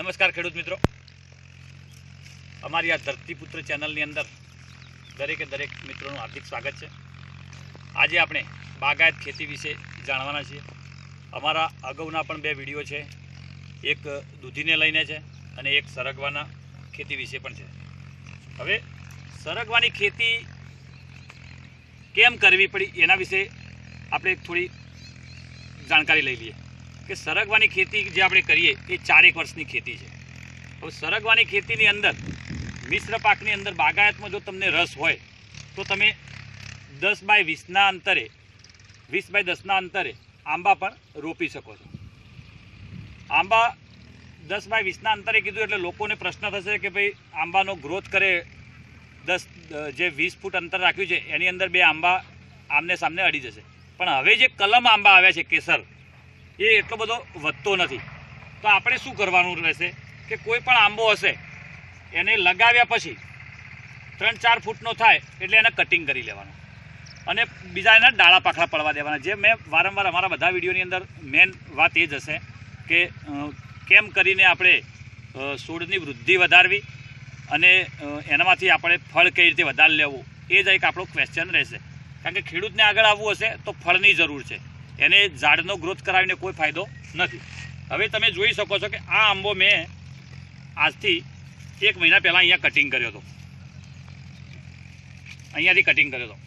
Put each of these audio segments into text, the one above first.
નમસ્કાર ખેડૂત મિત્રો, અમારી આ ધરતીપુત્ર ચેનલની અંદર દરેકે દરેક મિત્રોનું હાર્દિક સ્વાગત છે। આજે આપણે બાગાયત ખેતી વિશે જાણવાના છીએ। અમારા અગાઉના પણ બે વિડીયો છે, એક દૂધીને લઈને છે અને એક સરગવાના ખેતી વિશે પણ છે। હવે સરગવાની ખેતી કેમ કરવી પડી એના વિશે આપણે થોડી જાણકારી લઈ લઈએ કે સરગવાની ખેતી જે આપણે કરીએ એ 4 વર્ષની ખેતી છે। હવે સરગવાની ખેતીની અંદર મિશ્ર પાકની અંદર બાગાયતમાં જો તમને રસ હોય તો તમે 10 બાય 20ના અંતરે 20 બાય 10ના અંતરે આંબા પણ રોપી શકો છો। આંબા 10 બાય 20ના અંતરે કીધું એટલે લોકોને પ્રશ્ન થશે કે ભાઈ આંબાનો ગ્રોથ કરે 20 ફૂટ અંતર રાખ્યું છે એની અંદર બે આંબા આમને સામને અડી જશે। પણ હવે જે કલમ આંબા આવ્યા છે કેસર એ એટલો બધો વધતો નથી, તો આપણે શું કરવાનું રહેશે કે કોઈ પણ આંબો હશે એને લગાવ્યા પછી 3-4 ફૂટનો થાય એટલે એને કટિંગ કરી લેવાનું અને બીજા એના ડાળા પાખડા પડવા દેવાના। જે મેં વારંવાર અમારા બધા વિડીયોની અંદર મેન વાત એ જ હશે કે કેમ કરીને આપણે છોડની વૃદ્ધિ વધારવી અને એનામાંથી આપણે ફળ કઈ રીતે વધારી લેવું એ જ એક આપણો ક્વેશ્ચન રહેશે। કારણ કે ખેડૂતને આગળ આવવું હશે તો ફળની જરૂર છે, એને ઝાડનો ગ્રોથ કરાવીને કોઈ ફાયદો નથી। હવે તમે જોઈ શકો છો કે આ આંબો મેં આજથી 1 મહિના પહેલાં અહીંયા કટિંગ કર્યો હતો, અહીંયાથી કટિંગ કર્યો હતો,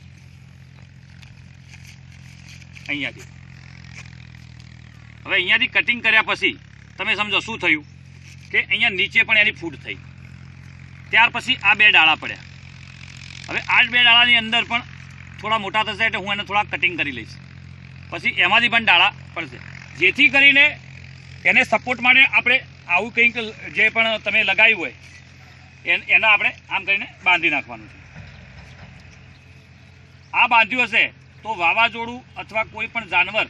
અહીંયાથી। હવે અહીંયાથી કટિંગ કર્યા પછી તમે સમજો શું થયું કે અહીંયા નીચે પણ એની ફૂટ થઈ, ત્યાર પછી આ 2 ડાળા પડ્યા। હવે આ 2 ડાળાની અંદર પણ થોડા મોટા થશે એટલે હું એને થોડા કટિંગ કરી લઈશ, પછી એમાંથી પણ ડાળા પડશે, જેથી કરીને એને સપોર્ટ માટે આપણે આવું કંઈક જે પણ તમે લગાવ્યું હોય એના આપણે આમ કરીને બાંધી નાખવાનું છે। આ બાંધ્યું હશે તો વાવાઝોડું અથવા કોઈ પણ જાનવર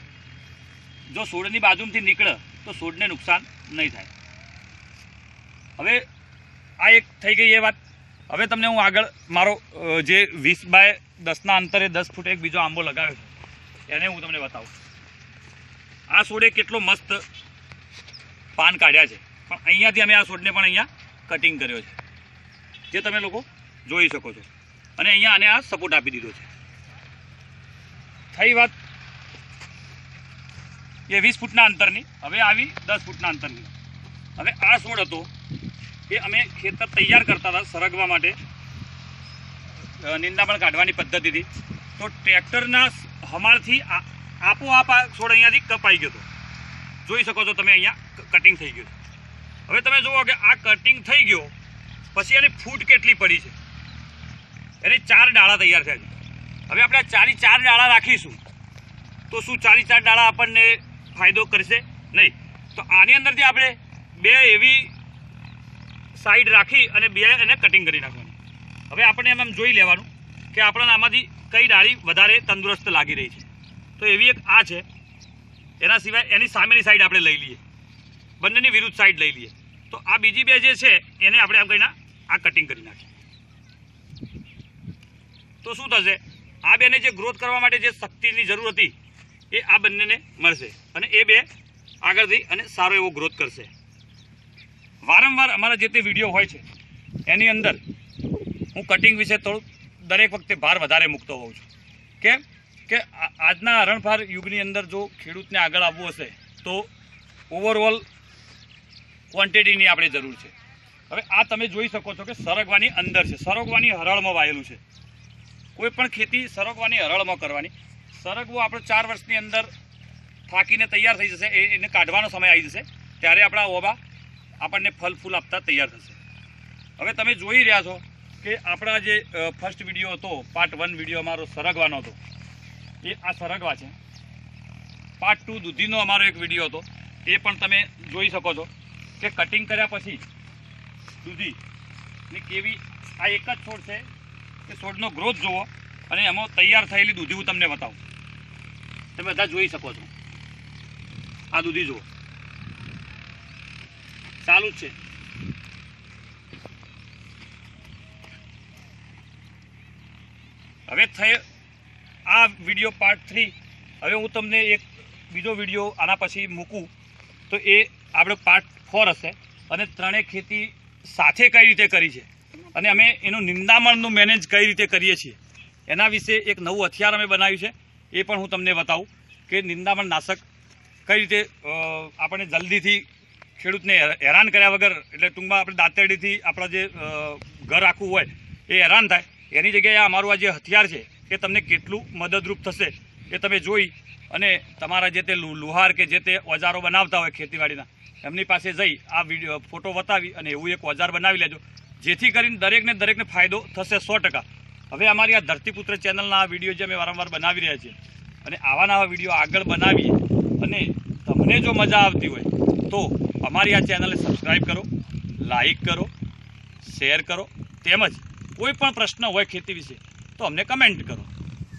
જો છોડની બાજુમાંથી નીકળે તો છોડને નુકસાન નહીં થાય। હવે આ એક થઈ ગઈ એ વાત। હવે તમને હું આગળ મારો જે 20 બાય 10ના અંતરે 10 ફૂટ એક બીજો આંબો લગાવ્યો છે એને હું તમને બતાવું। આ છોડે કેટલો મસ્ત પાન કાઢ્યા છે, પણ અહીંયાથી અમે આ છોડને પણ અહીંયા કટિંગ કર્યો છે, જે તમે લોકો જોઈ શકો છો, અને અહીંયા આને આ સપોર્ટ આપી દીધો છે। થઈ વાત એ 20 ફૂટના અંતરની। હવે આવી 10 ફૂટના અંતરની। હવે આ છોડ હતો એ અમે ખેતર તૈયાર કરતા હતા સરગવા માટે, નિંદામણ કાઢવાની પદ્ધતિથી, તો ટ્રેક્ટરના હમાળથી આપોઆપ આ છોડ અહીંયાથી કપાઈ ગયો હતો, જોઈ શકો છો તમે, અહીંયા કટિંગ થઈ ગયું। હવે તમે જુઓ કે આ કટિંગ થઈ ગયો પછી એની ફૂટ કેટલી પડી છે, એની 4 ડાળા તૈયાર થયા છે। હવે આપણે 4 ડાળા રાખીશું તો શું 4 ડાળા આપણને ફાયદો કરશે? નહીં। તો આની અંદરથી આપણે 2 એવી સાઈડ રાખી અને 2 એને કટિંગ કરી નાખવાની। હવે આપણે એમ જોઈ લેવાનું કે આપણને આમાંથી કઈ ડાળી વધારે તંદુરસ્ત લાગી રહી છે, તો એવી એક આ છે। એના સિવાય એની સામેની સાઈડ આપણે લઈ લઈએ, બંનેની વિરુદ્ધ સાઈડ લઈ લઈએ, તો આ બીજી 2 જે છે એને આપણે આમ કહીને આ કટિંગ કરી નાખીએ, તો શું થશે? આ 2ને જે ગ્રોથ કરવા માટે જે શક્તિની જરૂર હતી એ આ બંનેને મળશે અને એ 2 આગળથી અને સારો એવો ગ્રોથ કરશે। વારંવાર અમારા જે તે વિડીયો હોય છે એની અંદર હું કટિંગ વિશે થોડું દરેક વખતે ભાર વધારે મૂકતો હોઉં છું। કેમ કે આજના હરણફાર યુગની અંદર જો ખેડૂતને આગળ આવવું હશે તો ઓવરઓલ ક્વોન્ટિટીની આપણે જરૂર છે। હવે આ તમે જોઈ શકો છો કે સરગવાની અંદર છે, સરગવાની હરળમાં વાયેલું છે। કોઈ પણ ખેતી સરગવાની હરળમાં કરવાની। સરગવો આપણે 4 વર્ષની અંદર થાકીને તૈયાર થઈ જશે, એને કાઢવાનો સમય આવી જશે ત્યારે આપણા ઓબા આપણને ફળ ફૂલ આપતા તૈયાર થશે। હવે તમે જોઈ રહ્યા છો કે આપણા જે ફર્સ્ટ વિડીયો હતો, પાર્ટ 1 વિડીયો અમારો સરગવાનો હતો, એ આ સરગવા છે। પાર્ટ 2 દૂધીનો અમારો એક વિડીયો હતો, એ પણ તમે જોઈ શકો છો કે કટિંગ કર્યા પછી દૂધીની કેવી આ એક જ છોડ છે કે છોડનો ગ્રોથ જુઓ અને એમાં તૈયાર થયેલી દૂધી હું તમને બતાવું, તમે બધા જોઈ શકો છો। આ દૂધી જુઓ, ચાલુ જ છે। હવે આ વિડીયો પાર્ટ 3, હવે હું તમને એક બીજો વિડીયો આના પછી મૂકું તો એ આપણે પાર્ટ 4 હશે। અને ત્રણેય ખેતી સાથે કઈ રીતે કરી છે અને અમે એનું નિંદામણનું મેનેજ કઈ રીતે કરીએ છીએ એના વિશે એક નવું હથિયાર અમે બનાવ્યું છે. એ પણ હું તમને બતાવું કે નિંદામણ નાશક કઈ રીતે આપણે જલ્દીથી ખેડૂતને હેરાન કર્યા વગર, એટલે ટૂંકમાં આપણે દાંતરડીથી આપણા જે ઘર આખું હોય એ હેરાન થાય એની જગ્યાએ અમારું આ જે હથિયાર છે એ તમને કેટલું મદદરૂપ થશે એ તમે જોઈ અને તમારા જે તે લુહાર કે જે તે ઓજારો બનાવતા હોય ખેતીવાડીના એમની પાસે જઈ આ વિડીયો ફોટો બતાવી અને એવું એક ઓજાર બનાવી લેજો, જેથી કરીને દરેકને ફાયદો થશે 100%. હવે અમારી આ ધરતીપુત્ર ચેનલના આ વિડીયો જે અમે વારંવાર બનાવી રહ્યા છીએ અને આવા નવા વિડીયો આગળ બનાવીએ અને તમને જો મજા આવતી હોય તો અમારી આ ચેનલને સબસ્ક્રાઈબ કરો, લાઈક કરો, શેર કરો, તેમજ કોઈ પણ પ્રશ્ન હોય ખેતી વિશે તો અમને કમેન્ટ કરો.